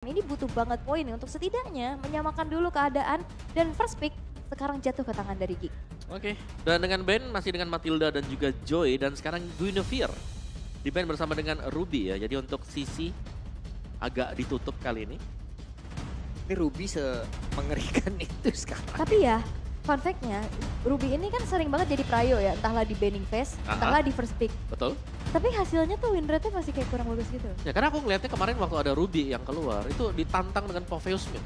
Ini butuh banget poin nih untuk setidaknya menyamakan dulu keadaan dan first pick sekarang jatuh ke tangan dari Geek. Oke, dan dengan Ben masih dengan Matilda dan juga Joy dan sekarang Guinevere di Ben bersama dengan Ruby ya. Jadi untuk sisi agak ditutup kali ini. Ini Ruby semengerikan itu sekarang. Tapi ya, fun fact-nya Ruby ini kan sering banget jadi prayo ya, entahlah di banning phase, entahlah di first pick. Betul. Tapi hasilnya tuh win rate-nya masih kayak kurang bagus gitu. Ya karena aku ngeliatnya kemarin waktu ada Ruby yang keluar itu ditantang dengan Popheus Mid.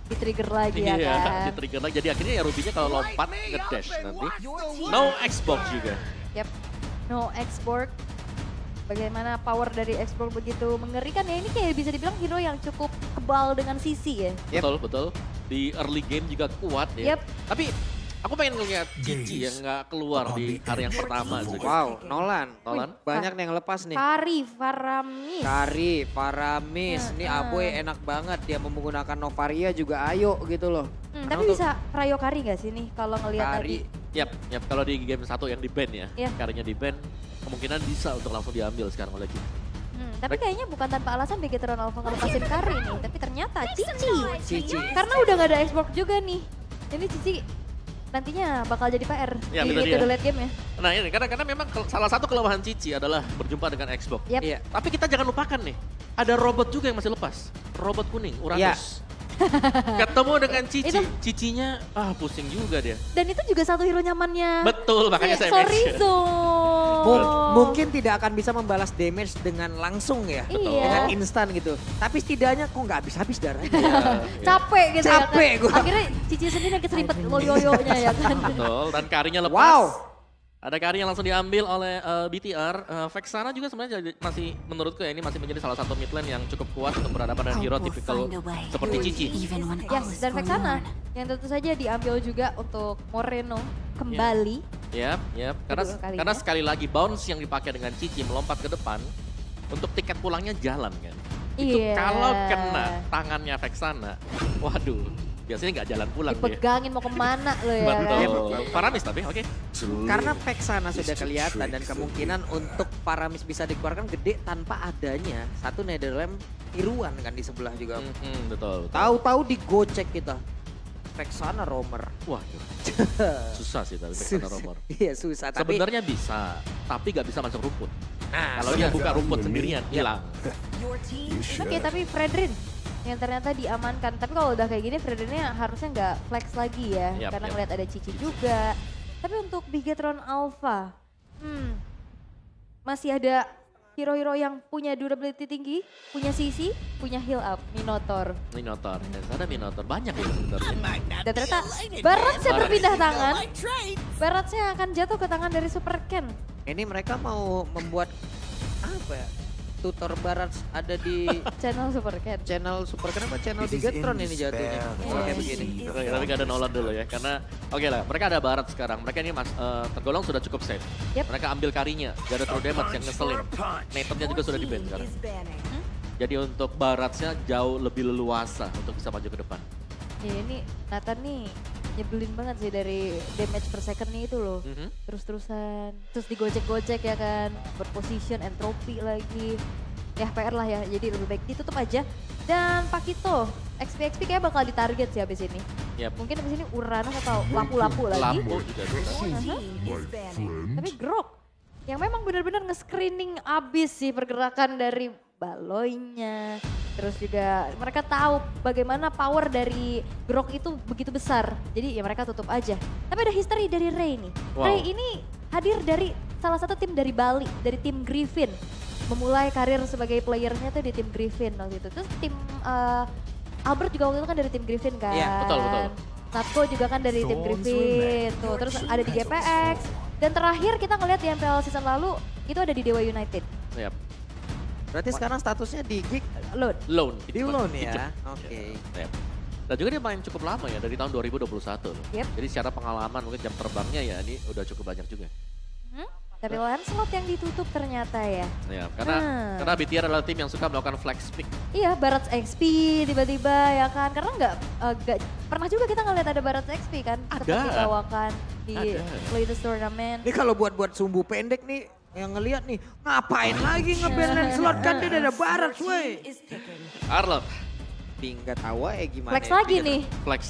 Di trigger lagi ya Iya, kan. di trigger lagi. Jadi akhirnya ya Ruby-nya kalau lompat nge-dash nanti. No Xbox juga. Yap, no Xborg. Bagaimana power dari Xborg begitu mengerikan ya. Ini kayak bisa dibilang hero yang cukup kebal dengan sisi ya. Betul, betul. Di early game juga kuat ya. Yap. Tapi aku pengen ngeliat Cici yang nggak keluar di hari yang pertama juga. Wow, Nolan. Banyak nih yang lepas nih. Kari, Faramis. Kari, Faramis, ini Aboy enak banget. Dia menggunakan Novaria juga ayo gitu loh. Tapi bisa prayo Kari gak sih nih kalau ngelihat tadi? Yap, kalau di game 1 yang di ban ya, Iya. Karinya di ban, kemungkinan bisa untuk langsung diambil sekarang oleh Cici. Tapi kayaknya bukan tanpa alasan Bigetron Alpha ngelepasin Kari nih, tapi ternyata Cici. Karena udah gak ada Xbox juga nih. Ini Cici nantinya bakal jadi PR Ya, di itu dia. late game ya. Nah ini karena memang salah satu kelemahan Cici adalah berjumpa dengan Xbox. Yap. Iya. Tapi kita jangan lupakan nih, ada robot juga yang masih lepas. Robot kuning, Uranus. Ketemu dengan Cici, Cicinya pusing juga dia. Dan itu juga satu hero nyamannya. Betul, makanya saya Sorizo. Mungkin tidak akan bisa membalas damage dengan langsung ya. Iya. Dengan instan gitu. Tapi setidaknya kok nggak habis-habis darahnya. Capek gitu Capek ya kan. gua. Akhirnya Cici sendiri yang keserimpet loyo-yoyonya ya kan. Betul, dan Karinya lepas. Wow. Ada Kari yang langsung diambil oleh BTR. Vexana juga sebenarnya masih menurutku ya ini masih menjadi salah satu mid lane yang cukup kuat untuk berhadapan dengan hero tipikal seperti Cici. Yes, dan Vexana yang tentu saja diambil juga untuk Moreno kembali. Yap. Kedua kalinya. Karena sekali lagi bounce yang dipakai dengan Cici melompat ke depan untuk tiket pulangnya jalan kan. Itu Iya. kalau kena tangannya Vexana, waduh, biasanya nggak jalan pulang dia. Dipegangin mau kemana lo ya kan. Betul. Paramis tapi oke. Karena Vexana sudah kelihatan dan kemungkinan untuk Paramis bisa dikeluarkan gede tanpa adanya satu Netherrealm tiruan kan di sebelah juga. Betul. Tahu-tahu digocek kita. Vexana Roamer. Wah, susah sih tapi Vexana Roamer. Iya susah. Tapi Sebenarnya bisa, tapi nggak bisa masuk rumput. nah, Kalau dia buka rumput sendirian, hilang. Oke, tapi Fredrin yang ternyata diamankan. Tapi kalau udah kayak gini Fredrinnya harusnya nggak flex lagi ya. Karena ngeliat ada Cici juga. Tapi untuk Bigetron Alpha, masih ada hero-hero yang punya durability tinggi, punya CC, punya heal up, Minotaur. Minotaur, ada Minotaur, banyak ya sebenarnya. Dan ternyata Baratsnya berpindah tangan. Baratsnya akan jatuh ke tangan dari Super Ken. ini mereka mau membuat apa ya? Tutor Barat ada di Channel Super Ken. channel Super kenapa channel Bigetron ini jatuhnya. Kayak begini. Tapi gak ada Nolan dulu ya, karena oke lah, mereka ada Barat sekarang. Mereka ini tergolong sudah cukup safe. Yep. Mereka ambil Karinya, gak ada true damage yang ngeselin. Nathannya juga sudah di-ban sekarang. Jadi untuk Baratnya jauh lebih leluasa untuk bisa maju ke depan. Ya ini Nathan nih nyebelin banget sih dari damage per second nih itu loh. Terus-terusan, terus digocek-gocek ya kan, berposition, entropy lagi. Ya PR lah ya, jadi lebih baik ditutup aja. Dan Pakito, XP kayak bakal ditarget sih abis ini. Yap. Mungkin abis ini Uranus atau lapu-lapu lagi. Lapu juga bisa. Tapi Grok yang memang benar-benar nge-screening abis sih pergerakan dari Baloynya. Terus juga mereka tahu bagaimana power dari Grok itu begitu besar. Jadi ya mereka tutup aja. Tapi ada history dari Ray nih. Wow. Ray ini hadir dari salah satu tim dari Bali, dari tim Griffin. Memulai karir sebagai playernya tuh di tim Griffin waktu itu. Terus tim Albert juga waktu itu kan dari tim Griffin kan. Iya, betul. Natko juga kan dari tim Griffin. Tuh, terus ada di GPX. Dan terakhir kita ngeliat di MPL season lalu itu ada di Dewa United. Yap. Berarti sekarang statusnya di Geek Load. Loan. di loan ya. Oke. Yap. Dan juga dia main cukup lama ya, dari tahun 2021 loh. Yep. Jadi secara pengalaman mungkin jam terbangnya ya ini udah cukup banyak juga. Dari Lancelot yang ditutup ternyata ya. Ya, karena BTR adalah tim yang suka melakukan flex pick. Iya, Barats XP tiba-tiba ya kan. Karena nggak pernah juga kita ngeliat ada Barats XP kan. Ada. Seperti bawakan di Ada. latest tournament. Ini kalau buat sumbu pendek nih Yang ngelihat nih, ngapain lagi ngeband slot kan dia ada barat, woi. Arlot. Nggak tahu ya gimana. Flex lagi nih. Flex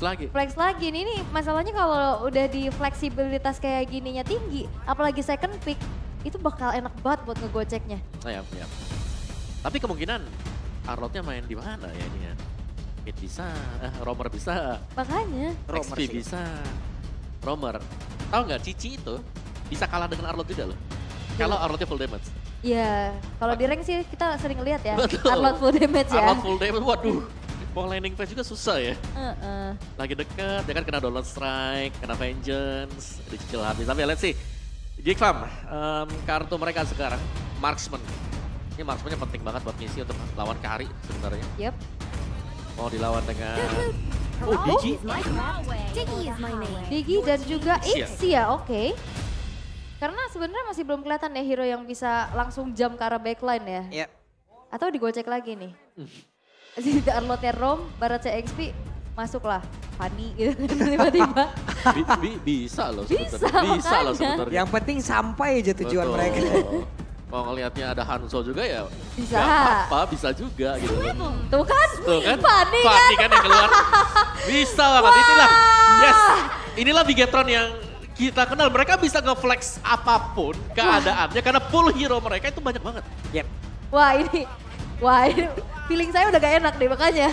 lagi. Ini masalahnya kalau udah di fleksibilitas kayak gininya tinggi, apalagi second pick, itu bakal enak banget buat ngegoceknya. Ya. Tapi kemungkinan Arlotnya main di mana ya ini ya? Mid bisa, Romer bisa, Makanya. XP bisa, Romer. Tahu nggak Cici itu bisa kalah dengan Arlot juga loh. Kalau Arlotnya full damage. Iya, kalau di rank sih kita sering lihat ya. Betul. Arlot full damage ya. Arlot full damage, waduh. Mau landing phase juga susah ya. Lagi deket, dia kan kena Download Strike, kena Vengeance, dicicil habis. Tapi let's see. Geekfam, kartu mereka sekarang, Marksman. Ini Marksman-nya penting banget buat misi untuk lawan Kari sebenarnya. Yep. Mau dilawan dengan... Digi. Digi dan juga Ixia. Ixia, oke. Karena sebenarnya masih belum kelihatan ya hero yang bisa langsung jump ke arah backline ya. Yep. Atau digocek lagi nih. Arlotnya Rom, Barat CXP, masuklah. Fanny gitu tiba-tiba. Bisa loh Bisa, sebenarnya. Yang penting sampai aja tujuan Betul. mereka. Mau ngelihatnya ada Hanzo juga ya. Bisa. Gak apa-apa, bisa juga gitu. Tuh kan, Fanny Fanny kan. kan yang keluar. Bisa banget, inilah. Yes, inilah Bigetron yang kita kenal. Mereka bisa nge-flex apapun keadaannya karena pool hero mereka itu banyak banget. Yep. Wah ini feeling saya udah gak enak deh makanya.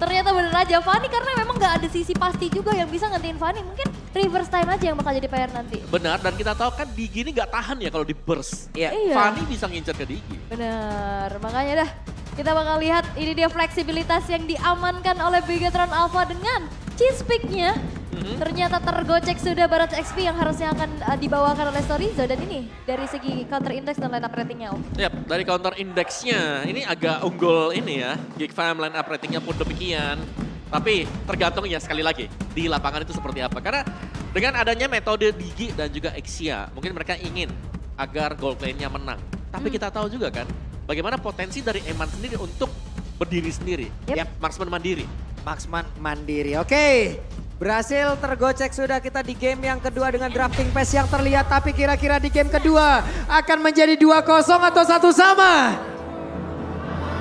Ternyata bener aja Fanny karena memang gak ada sisi pasti juga yang bisa ngantiin Fanny. Mungkin reverse time aja yang bakal jadi PR nanti. Benar, dan kita tahu kan Digi ini gak tahan ya kalau di burst. Iya. Fanny bisa ngincer ke Digi. Bener, makanya dah kita bakal lihat ini dia fleksibilitas yang diamankan oleh Bigetron Alpha dengan cheese pick-nya. Ternyata tergocek sudah Barat XP yang harusnya akan dibawakan oleh Storizo. Dan ini dari segi counter index dan line up ratingnya Om. Yap, dari counter indexnya ini agak unggul ini ya. Geekfam line up ratingnya pun demikian. Tapi tergantung ya sekali lagi di lapangan itu seperti apa. Karena dengan adanya metode Digi dan juga Ixia, mungkin mereka ingin agar gold lane-nya menang. Tapi kita tahu juga kan bagaimana potensi dari Eman sendiri untuk berdiri sendiri. Yep. Marksman mandiri. Marksman mandiri, oke. Berhasil tergocek sudah kita di game yang kedua dengan drafting pace yang terlihat. Tapi kira-kira di game kedua akan menjadi 2-0 atau 1 sama?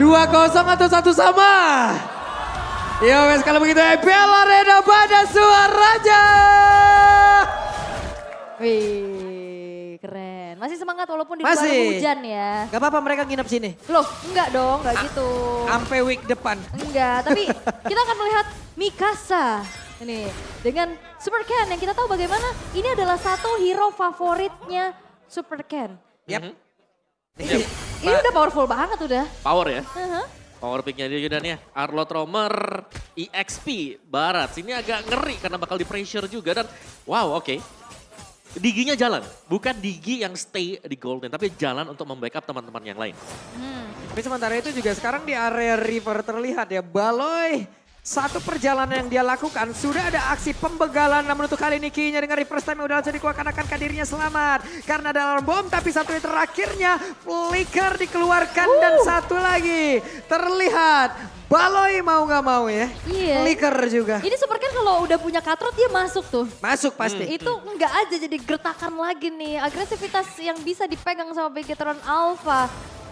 2-0 atau 1 sama? Ya wes kalau begitu EPL Arena pada suaranya. Wih, keren. Masih semangat walaupun di luar Masih. hujan ya. Gak apa-apa mereka nginep sini. Loh, enggak dong, enggak gitu. Sampai week depan. Enggak, tapi kita akan melihat Mikasa. Ini dengan Super Ken yang kita tahu bagaimana ini adalah satu hero favoritnya Super Ken. Yap. Ini udah powerful banget udah. Power ya. Uh-huh. Power picknya dia dan ya. Arlot Romer, EXP, Barat. Ini agak ngeri karena bakal di pressure juga dan wow oke. Diginya jalan, bukan Digi yang stay di golden, tapi jalan untuk membackup teman-teman yang lain. Tapi sementara itu juga sekarang di area river terlihat ya Baloy. Satu perjalanan yang dia lakukan, sudah ada aksi pembegalan namun untuk kali ini key-nya dengan reverse time yang udah langsung dikeluarkan akan kadirnya selamat. Karena ada alarm bom tapi satu yang terakhirnya flicker dikeluarkan dan satu lagi terlihat Baloy mau gak mau ya, flicker juga. Ini Super Ken kalau udah punya katrot dia masuk tuh. Masuk pasti. Itu enggak aja jadi gertakan lagi nih, agresivitas yang bisa dipegang sama Bigetron Alpha.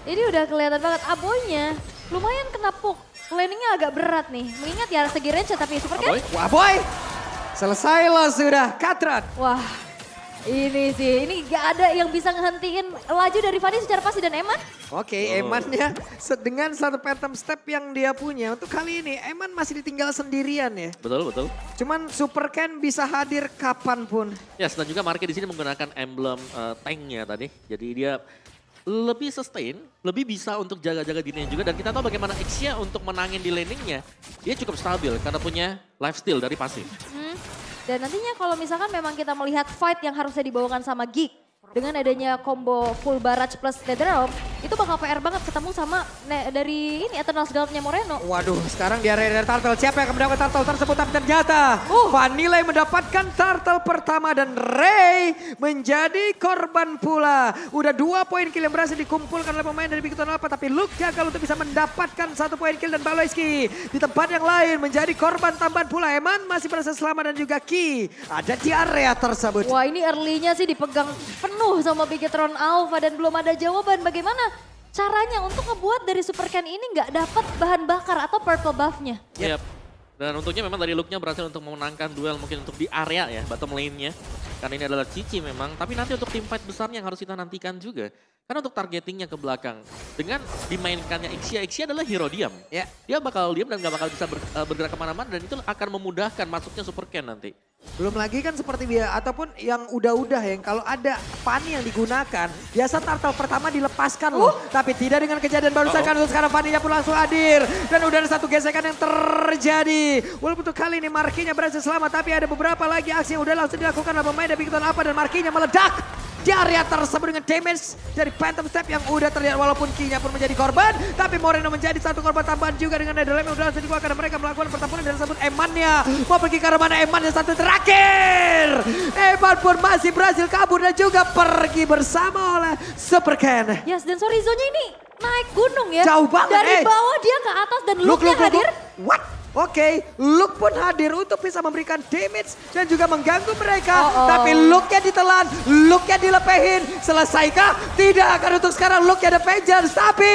Ini udah kelihatan banget Aboynya lumayan kena poke. Landingnya agak berat nih, mengingat ya segi range tapi Super Ken. Wah boy, selesai loh sudah Katrat. Wah ini sih, ini gak ada yang bisa ngehentiin laju dari Fanny secara pasti dan Eman. Oke, Emannya dengan satu phantom step yang dia punya. Untuk kali ini Eman masih ditinggal sendirian ya. Betul, betul. Cuman Super Ken bisa hadir kapanpun. Yes, dan juga Marky di sini menggunakan emblem tanknya tadi. Jadi dia lebih sustain, lebih bisa untuk jaga-jaga dirinya juga. Dan kita tahu bagaimana Ixia untuk menangin di laningnya, dia cukup stabil karena punya lifesteal dari pasif. Dan nantinya kalau misalkan memang kita melihat fight yang harusnya dibawakan sama Geek, dengan adanya combo full barrage plus dead drop, itu bakal PR banget ketemu sama dari ini Eternals Guard-nya Moreno. Waduh, sekarang di area turtle. Siapa yang akan mendapatkan turtle tersebut? Tapi ternyata Vanilla yang mendapatkan turtle pertama dan Ray menjadi korban pula. Udah 2 poin kill yang berhasil dikumpulkan oleh pemain dari Big Tuan Alpha. Tapi Luke gagal untuk bisa mendapatkan 1 poin kill dan Baloyski di tempat yang lain menjadi korban tambahan pula. Eman masih berhasil selamat dan juga Ki ada di area tersebut. Wah ini early-nya sih dipegang penuh sama Big Tuan Alpha dan belum ada jawaban bagaimana caranya untuk ngebuat dari Super Ken ini nggak dapat bahan bakar atau purple buff-nya. Yep. Dan untungnya memang dari Luke-nya berhasil untuk memenangkan duel mungkin untuk di area ya, bottom lane-nya. Karena ini adalah Cici memang, tapi nanti untuk tim fight besarnya yang harus kita nantikan juga. Karena untuk targetingnya ke belakang, dengan dimainkannya Ixia, Ixia adalah hero diam. Ya. Dia bakal diam dan gak bakal bisa bergerak kemana-mana dan itu akan memudahkan masuknya Super Ken nanti. Belum lagi kan seperti biasa, ataupun yang udah-udah yang kalau ada Fanny yang digunakan, biasa turtle pertama dilepaskan loh. Tapi tidak dengan kejadian barusan kan sekarang Fanny-nya pun langsung hadir. Dan udah ada 1 gesekan yang terjadi. Walaupun untuk kali ini Markinya berhasil selamat, tapi ada beberapa lagi aksi yang udah langsung dilakukan oleh pemain dari Big Tuan Alpha dan Markinya meledak di area tersebut dengan damage dari Phantom Step yang udah terlihat walaupun Ki-nya pun menjadi korban. Tapi Moreno menjadi 1 korban tambahan juga dengan Netherlands yang udah langsung dikeluarkan karena mereka melakukan pertempuran dan tersebut Eman-nya mau pergi ke arah mana. Eman yang 1 terakhir. Eman pun masih berhasil kabur dan juga pergi bersama oleh Super Ken. Yes dan Sorizo-nya ini naik gunung ya. Jauh banget. Dari bawah dia ke atas dan Luke-nya hadir. What? Oke, Luke pun hadir untuk bisa memberikan damage dan juga mengganggu mereka. Tapi Luke-nya ditelan, Luke-nya dilepehin. Selesaikah? Tidak akan untuk sekarang Luke-nya ada vengeance. Tapi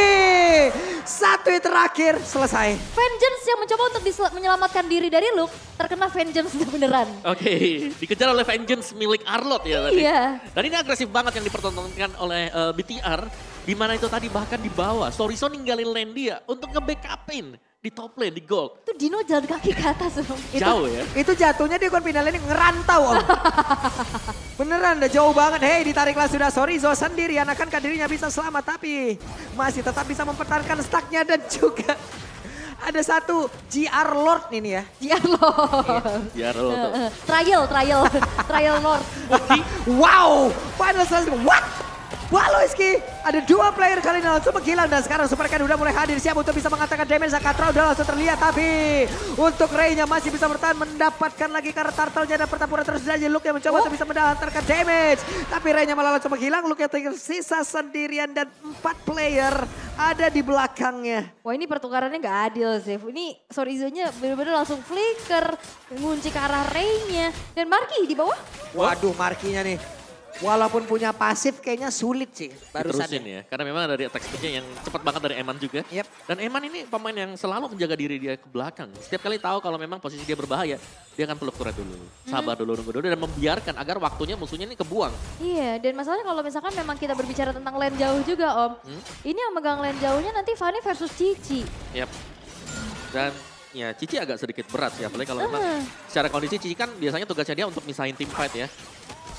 1 yang terakhir selesai. Vengeance yang mencoba untuk menyelamatkan diri dari Luke terkena vengeance beneran. Oke, dikejar oleh vengeance milik Arlott ya tadi. Iya. Dan ini agresif banget yang dipertontonkan oleh BTR. Di mana itu tadi bahkan di bawah. Sorizo ninggalin lane dia untuk nge-backupin di top lane, di gold. Itu Dino jalan kaki ke atas. Jauh ya. Itu jatuhnya dia kon pindah lane ngerantau om. Beneran udah jauh banget. Hei ditariklah sudah Sorizo sendirian. Akankah dirinya bisa selamat tapi masih tetap bisa mempertahankan stacknya dan juga ada 1 GR Lord ini ya. GR Lord. GR Lord. Trial Lord. Wow, final selesai. What? Baloyski, ada 2 player kali ini langsung menghilang dan sekarang Super Ken udah mulai hadir siap untuk bisa mengatakan damage. Zakatra udah langsung terlihat tapi untuk Ray-nya masih bisa bertahan mendapatkan lagi karena turtle-nya dan pertempuran terus saja. Luke yang mencoba untuk bisa mendapatkan damage tapi Ray-nya malah langsung menghilang. Luke yang tersisa sendirian dan 4 player ada di belakangnya. Wah ini pertukarannya gak adil sih. Ini Sorizo-nya bener-bener langsung flicker, ngunci ke arah Ray-nya. Dan Marki di bawah. Waduh Markinya nih. Walaupun punya pasif kayaknya sulit sih barusan. Diterusin ya, karena memang dari attack speednya yang cepat banget dari Eman juga. Yep. Dan Eman ini pemain yang selalu menjaga diri dia ke belakang. Setiap kali tahu kalau memang posisi dia berbahaya, dia akan peluk turret dulu. Sabar dulu, nunggu dulu dan membiarkan agar waktunya musuhnya ini kebuang. Iya dan masalahnya kalau misalkan memang kita berbicara tentang lane jauh juga Om. Ini yang megang lane jauhnya nanti Fanny versus Cici. Yap. Dan ya Cici agak sedikit berat sih, apalagi kalau memang secara kondisi Cici kan biasanya tugasnya dia untuk misahin tim fight ya.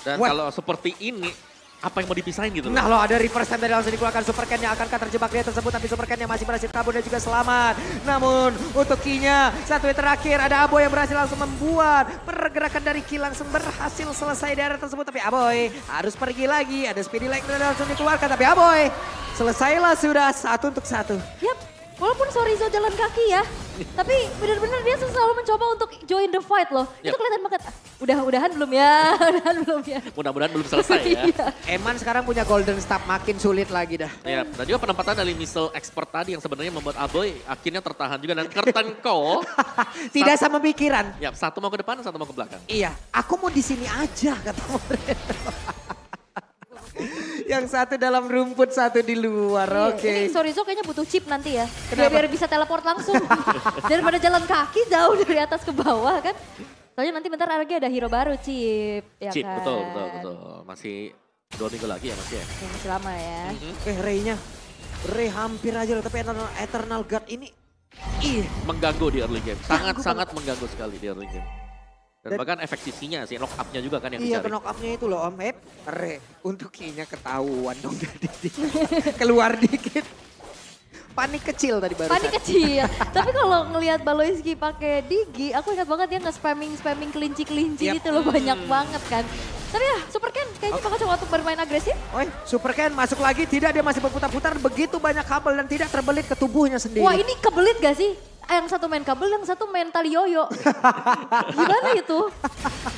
Dan kalau seperti ini, apa yang mau dipisahin gitu loh. Nah lo ada reverse time dari langsung dikeluarkan Super Ken-nya akankah terjebak dia tersebut tapi Super Ken-nya masih berhasil kabur dan juga selamat. Namun untuk Ki-nya 1 yang terakhir ada Aboy yang berhasil langsung membuat pergerakan dari Ki langsung berhasil selesai di area tersebut. Tapi Aboy harus pergi lagi, ada speedy leg dan langsung dikeluarkan tapi Aboy selesailah sudah 1 untuk 1. Yap, walaupun Sorizo jalan kaki ya, tapi benar-benar dia selalu mencoba untuk join the fight loh. Itu kelihatan banget. Udahan belum ya, Mudah-mudahan belum selesai ya. Eman sekarang punya golden staff makin sulit lagi dah. Ya, dan juga penempatan dari missile expert tadi yang sebenarnya membuat Aboy akhirnya tertahan juga. Dan Curtain Call. Tidak sama pikiran. Ya, 1 mau ke depan, 1 mau ke belakang. Iya, aku mau di sini aja kata Moreno. Yang 1 dalam rumput, 1 di luar. Oke. Ini Sorizo kayaknya butuh chip nanti ya. Biar bisa teleport langsung. Daripada jalan kaki jauh dari atas ke bawah kan. Soalnya nanti bentar lagi ada hero baru Chip. Ya Chip, kan? betul. Masih 2 minggu lagi ya Mas ya. Masih lama ya. Ray-nya. Ray hampir aja loh tapi Eternal Guard ini. Mengganggu di early game. Sangat mengganggu sekali di early game. Dan bahkan efek sisinya sih, knock up-nya juga kan yang Iya, dicari. knock up-nya itu loh Om. Ray, untuk Ki-nya ketahuan dong jadi keluar dikit. Panik kecil tadi barusan. Panik kecil. Tapi kalau ngelihat Baloyski pakai Digi, aku ingat banget dia nge-spamming kelinci-kelinci gitu loh, banyak banget kan. Tapi ya Super Ken kayaknya bakal coba untuk bermain agresif. Oi, Super Ken masuk lagi, tidak dia masih berputar-putar begitu banyak kabel dan tidak terbelit ke tubuhnya sendiri. Wah ini kebelit gak sih? Yang satu main kabel, yang satu main tali yoyo. Gimana itu?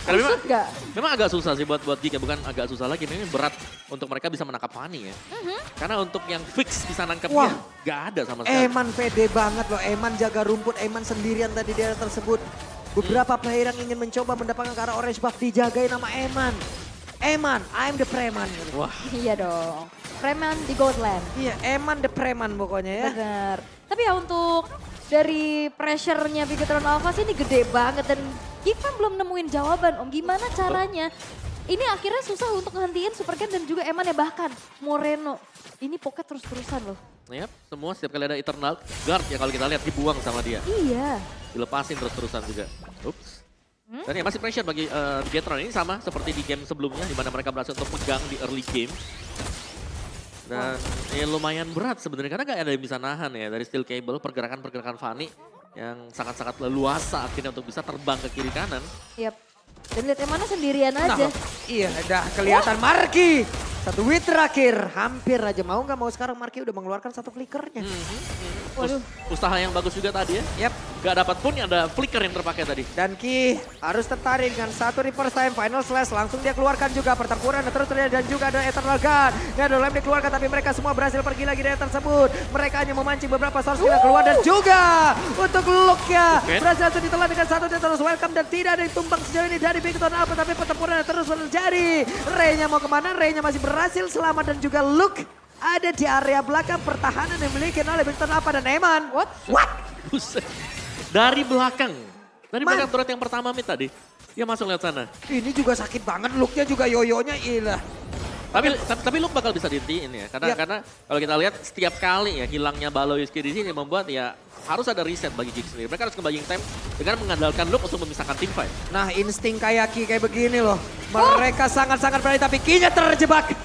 Karena memang, Maksud gak? memang agak susah sih buat Geek ya, bukan agak susah lagi, memang berat untuk mereka bisa menangkap Fanny ya. Karena untuk yang fix bisa nangkep Wah. dia, gak ada sama sekali. Eman pede banget loh, Eman jaga rumput, Eman sendirian tadi di area tersebut. Beberapa player yang ingin mencoba mendapatkan ke arah orange buff dijagain nama Eman. Eman, I'm the Preman. Wah, Iya dong. Preman di Goldland. Iya, Eman the Preman pokoknya ya. Bener. Tapi ya untuk dari pressure-nya Bigetron Alpha sih ini gede banget. Dan Geek Fam belum nemuin jawaban Om. Gimana caranya? Ini akhirnya susah untuk ngehentiin Super Ken dan juga Eman ya. Bahkan Moreno. Ini pocket terus-terusan loh. yep, semua setiap kali ada Eternal Guard ya kalau kita lihat dibuang sama dia. Iya. Dilepasin terus-terusan juga. Ups. Dan ya masih pressure bagi Bigetron ini sama seperti di game sebelumnya di mana mereka berhasil untuk pegang di early game. Dan ya lumayan berat sebenarnya karena gak ada yang bisa nahan ya dari Steel Cable, pergerakan-pergerakan Fanny yang sangat-sangat leluasa akhirnya untuk bisa terbang ke kiri kanan. Yap. Dan lihat Emannya sendirian aja. Iya, udah kelihatan Marky. Satu wit terakhir, hampir aja mau nggak mau sekarang Marky udah mengeluarkan satu flickernya. Waduh. Usaha yang bagus juga tadi ya. Yap. Gak dapat pun ada flicker yang terpakai tadi. Dan Ki harus tertarik dengan satu reverse time final slash langsung dia keluarkan juga pertempuran dan terus terjadi dan juga ada Eternal Gun. Dan ada lem dikeluarkan tapi mereka semua berhasil pergi lagi dari tersebut. Mereka hanya memancing beberapa source skill yang keluar dan juga untuk look-nya berhasil untuk ditelan dengan satu dia terus welcome dan tidak ada yang tumbang sejauh ini dari Bigetron Alpha tapi pertempuran terus terjadi. Ray-nya mau kemana? Ray-nya masih berhasil selamat dan juga look ada di area belakang pertahanan yang dimiliki oleh Bigetron Alpha dan Eman. What? Buset. Dari belakang turret yang pertama mid tadi. Dia masuk lewat sana. Ini juga sakit banget, looknya juga yoyonya ilah. Tapi Luke bakal bisa dihentiin ya. Karena kalau kita lihat setiap kali ya hilangnya Baloyski di sini membuat ya harus ada reset bagi Geek sendiri. Mereka harus nge-buying time dengan mengandalkan Luke untuk memisahkan team fight. Nah insting kayak Ki kayak begini loh. Mereka sangat-sangat berani tapi Ki-nya terjebak.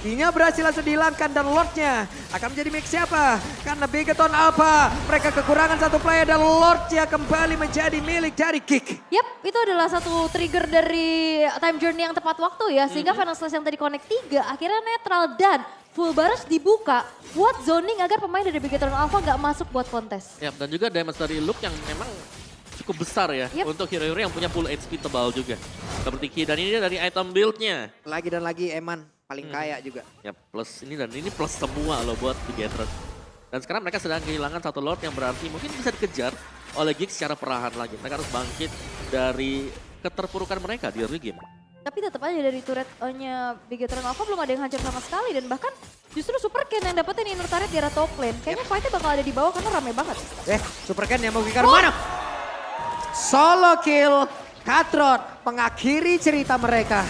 Ki-nya berhasil langsung dihilangkan dan Lord-nya akan menjadi milik siapa? Karena Bigetron Alpha mereka kekurangan satu player dan Lord-nya kembali menjadi milik dari Geek. Yap, itu adalah satu trigger dari time journey yang tepat waktu ya. Sehingga Final Slash yang tadi connect 3 akhirnya netral dan full barrage dibuka buat zoning agar pemain dari Bigetron Alpha nggak masuk buat kontes. Yap, dan juga damage dari Luke yang memang cukup besar ya untuk hero-hero yang punya full HP tebal juga. Seperti Ki dan ini dari item build-nya. Lagi dan lagi Eman paling kaya juga. Yap, plus ini dan ini plus semua loh buat Bigetron. Dan sekarang mereka sedang kehilangan satu Lord yang berarti mungkin bisa dikejar oleh Geek secara perlahan lagi. Mereka harus bangkit dari keterpurukan mereka di early game. Tapi tetap aja dari turret-nya Bigetron Alpha belum ada yang hancur sama sekali. Dan bahkan justru Super Ken yang dapetin inner turret di arah top lane. Kayaknya fight-nya bakal ada di bawah karena rame banget. Super Ken yang mau kikar mana? Solo kill Cutthroat mengakhiri cerita mereka.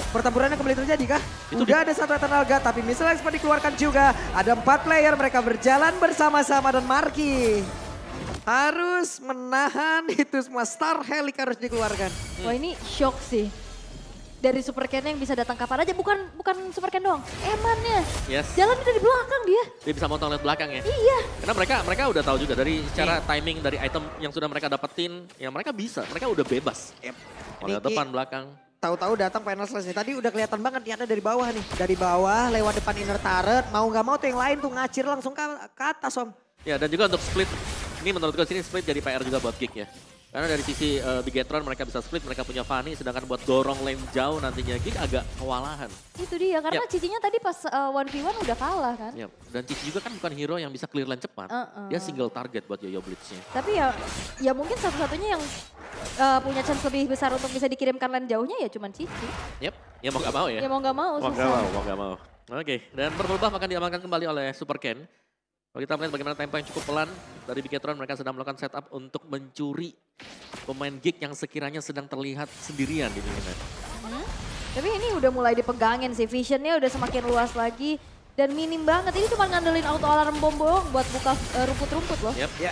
Pertempurannya kembali terjadi kah? Udah ada satu Eternal God tapi missile expert dikeluarkan juga. Ada 4 player mereka berjalan bersama-sama dan Marky harus menahan itu semua. Star Helic harus dikeluarkan. Wah ini shock sih. Dari Super Ken yang bisa datang kapan aja, bukan Super Ken doang, Emannya. Yes. Jalan dari belakang dia. Dia bisa motong lewat belakang ya. Iya. Karena mereka udah tahu juga dari cara timing dari item yang sudah mereka dapetin, ya mereka udah bebas. Mau lewat depan belakang. Tahu-tahu datang final slash nih. Tadi udah kelihatan banget niatnya dari bawah nih. Dari bawah lewat depan inner turret. Mau nggak mau tuh yang lain tuh ngacir langsung ke atas Om. Ya dan juga untuk split, ini menurut gue sini split jadi PR juga buat Geek ya. Karena dari sisi Bigetron mereka bisa split, mereka punya Fanny. Sedangkan buat dorong lane jauh nantinya Geek agak kewalahan. Itu dia, karena Cicinya tadi pas 1v1 udah kalah kan. Yep. Dan Cici juga kan bukan hero yang bisa clear lane cepat. Dia single target buat Yoyo Blitznya. Tapi ya mungkin satu-satunya yang punya chance lebih besar untuk bisa dikirimkan lane jauhnya ya cuman Cici. Yep, ya mau gak mau ya. Ya mau gak mau, susah. Mau gak mau. Oke, dan purple buff akan diamankan kembali oleh Super Ken. Kalau kita melihat bagaimana tempo yang cukup pelan dari Bigetron, mereka sedang melakukan setup untuk mencuri pemain Geek yang sekiranya sedang terlihat sendirian di dunia. Tapi ini udah mulai dipegangin sih, visionnya udah semakin luas lagi. Dan minim banget, ini cuma ngandelin auto alarm bom doang buat buka rumput-rumput loh. Yep. Ya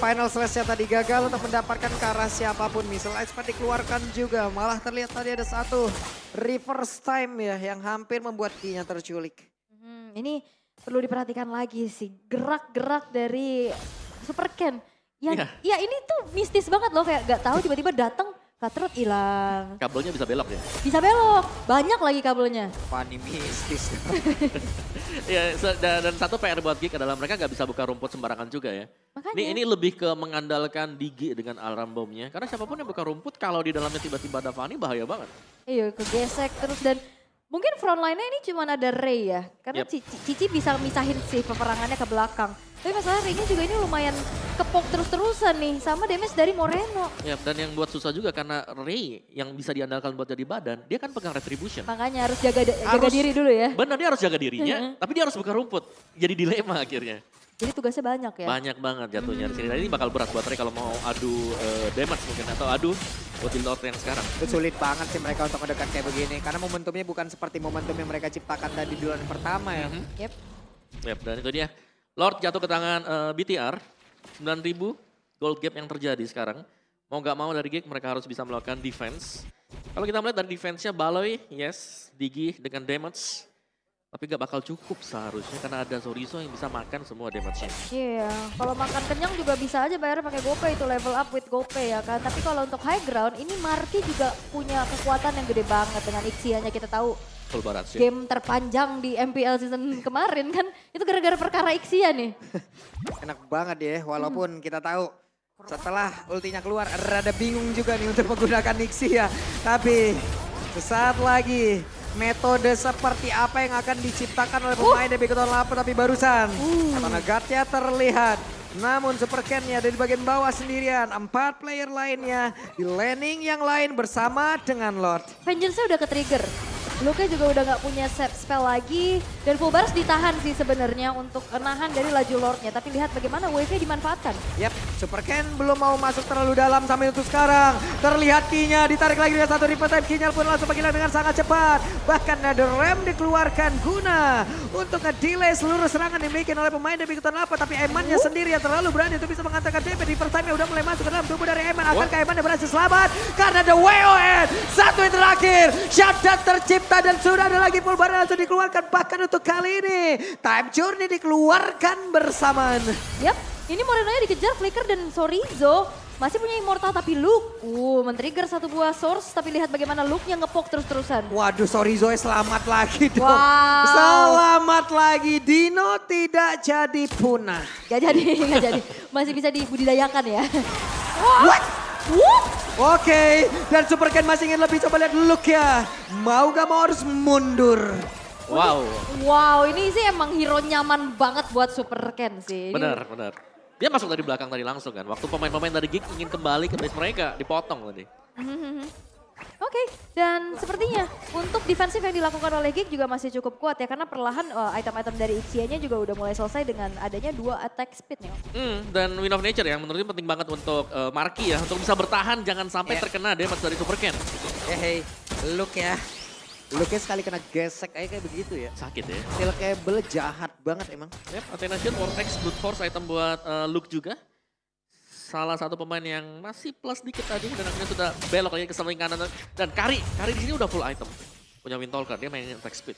final slash-nya tadi gagal untuk mendapatkan ke arah siapapun. Missile expert dikeluarkan juga, malah terlihat tadi ada satu reverse time ya yang hampir membuat Ki-nya terculik. Ini perlu diperhatikan lagi sih, gerak-gerak dari Super Ken. Ya ini tuh mistis banget loh, kayak gak tahu tiba-tiba datang Cutthroat hilang. Kabelnya bisa belok ya? Bisa belok, banyak lagi kabelnya. Fanny mistis. Ya, dan satu PR buat Geek adalah mereka nggak bisa buka rumput sembarangan juga ya. Makanya. Ini lebih ke mengandalkan Digi dengan alarm bomnya. Karena siapapun yang buka rumput kalau di dalamnya tiba-tiba ada Fanny bahaya banget. Iya, kegesek terus dan mungkin frontline-nya ini cuma ada Ray ya. Karena Cici bisa misahin sih peperangannya ke belakang. Tapi masalah Ray-nya juga ini lumayan kepok terus-terusan nih sama damage dari Moreno. Ya, dan yang buat susah juga karena Ray yang bisa diandalkan buat jadi badan, dia kan pegang retribution. Makanya harus jaga diri dulu ya. Benar, dia harus jaga dirinya, tapi dia harus buka rumput. Jadi dilema akhirnya. Jadi tugasnya banyak ya. Banyak banget jatuhnya di sini. Dan ini bakal berat buat Ray kalau mau adu damage mungkin atau adu buat Lord yang sekarang. Itu sulit banget sih mereka untuk mendekat kayak begini. Karena momentumnya bukan seperti momentum yang mereka ciptakan tadi di duel pertama ya. Yep. Dan itu dia. Lord jatuh ke tangan BTR. 9.000 gold gap yang terjadi sekarang. Mau gak mau dari Geek mereka harus bisa melakukan defense. Kalau kita melihat dari defense-nya Baloy, yes, Digi dengan damage. Tapi gak bakal cukup seharusnya karena ada Sorizo yang bisa makan semua damage-nya. Iya, kalau makan kenyang juga bisa aja bayar pakai GoPay itu level up with GoPay ya kan. Tapi kalau untuk high ground ini Marty juga punya kekuatan yang gede banget dengan Ixianya kita tahu. Full barat sih. Game terpanjang di MPL season kemarin kan itu gara-gara perkara Ixia nih. Enak banget ya, walaupun kita tahu setelah ultinya keluar rada bingung juga nih untuk menggunakan Ixia. Tapi sesaat lagi metode seperti apa yang akan diciptakan oleh pemain dari Bikoton Lapo tapi barusan. Katana guard-nya terlihat. Namun Super Ken-nya ada di bagian bawah sendirian. 4 player lainnya di laning yang lain bersama dengan Lord. Vengeance-nya udah ke-trigger. Luke juga udah gak punya set spell lagi. Dan Full Baras ditahan sih sebenarnya untuk menahan dari laju Lordnya. Tapi lihat bagaimana wave-nya dimanfaatkan. Yap, Super Ken belum mau masuk terlalu dalam sampai untuk sekarang. Terlihat Kinya ditarik lagi dengan satu replay time. Kinya pun langsung panggilan dengan sangat cepat. Bahkan ada rem dikeluarkan guna untuk nge-delay seluruh serangan dimiliki oleh pemain dari Bikoton Lapo. Tapi Eman-nya sendiri yang terlalu berani untuk bisa mengantarkan DP. Di first time-nya udah mulai masuk ke dalam tubuh dari Eman. Akankah Eman yang berhasil selamat? Karena ada WON. Satu yang terakhir. Shutdown tercipta. Dan sudah ada lagi Full Baras langsung dikeluarkan. Bahkan untuk kali ini Time Journey dikeluarkan bersamaan. Yap, ini Moreno-nya dikejar Flicker dan Sorizo. Masih punya Immortal tapi Luke. Men-trigger satu buah source tapi lihat bagaimana Luke-nya ngepok terus-terusan. Waduh, Sorizo selamat lagi dong. Wow. Selamat lagi, Dino tidak jadi punah. Gak jadi. Masih bisa dibudidayakan ya. What? Oke, dan Super Ken masih ingin lebih, coba lihat look ya. Mau gak mau harus mundur. Wow, ini sih emang hero nyaman banget buat Super Ken sih. Benar. Dia masuk dari belakang tadi langsung kan. Waktu pemain-pemain dari Geek ingin kembali ke base mereka, dipotong tadi. Oke, dan sepertinya untuk defensif yang dilakukan oleh Geek juga masih cukup kuat ya. Karena perlahan item-item dari Ixianya juga udah mulai selesai dengan adanya 2 attack speed nih. Dan Wind of Nature yang menurutnya penting banget untuk Marky ya. Untuk bisa bertahan jangan sampai terkena damage dari Super Ken. Hey, look ya. Looknya sekali kena gesek aja kayak begitu ya. Sakit ya. Steel cable jahat banget emang. Yep, Athena Shield, Vortex, Brute Force item buat Luke juga. Salah satu pemain yang masih plus dikit tadi dan akhirnya sudah belok lagi ke samping kanan. Dan Kari di sini udah full item. Punya Windtalker, dia mainin attack speed.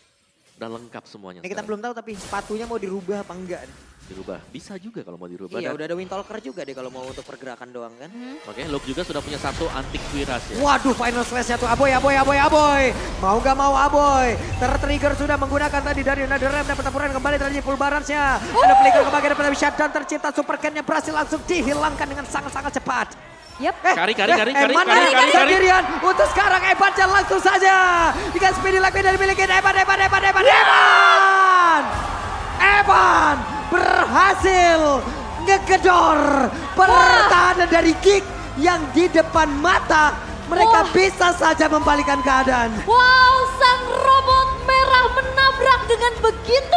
Udah lengkap semuanya. Ini kita belum tahu tapi sepatunya mau dirubah apa enggak. Dirubah, bisa juga kalau mau dirubah. Iya, udah ada Windtalker juga deh kalau mau untuk pergerakan doang kan. Oke, Luke juga sudah punya satu antik Quiras ya. Waduh, final slash-nya tuh Aboy. Mau gak mau Aboy. Tertrigger sudah menggunakan tadi dari Another Ram dan pertempuran kembali terjadi Full Baras-nya. Ada flicker ke bagian depan, shutdown tercipta. Super Ken-nya berhasil langsung dihilangkan dengan sangat-sangat cepat. Yep. Kari. Sendirian untuk sekarang Evan langsung saja. Dengan speedy lag dari miliki Evan berhasil ngegedor pertahanan dari Geek yang di depan mata. Mereka bisa saja membalikan keadaan. Wow, sang robot merah menabrak dengan begitu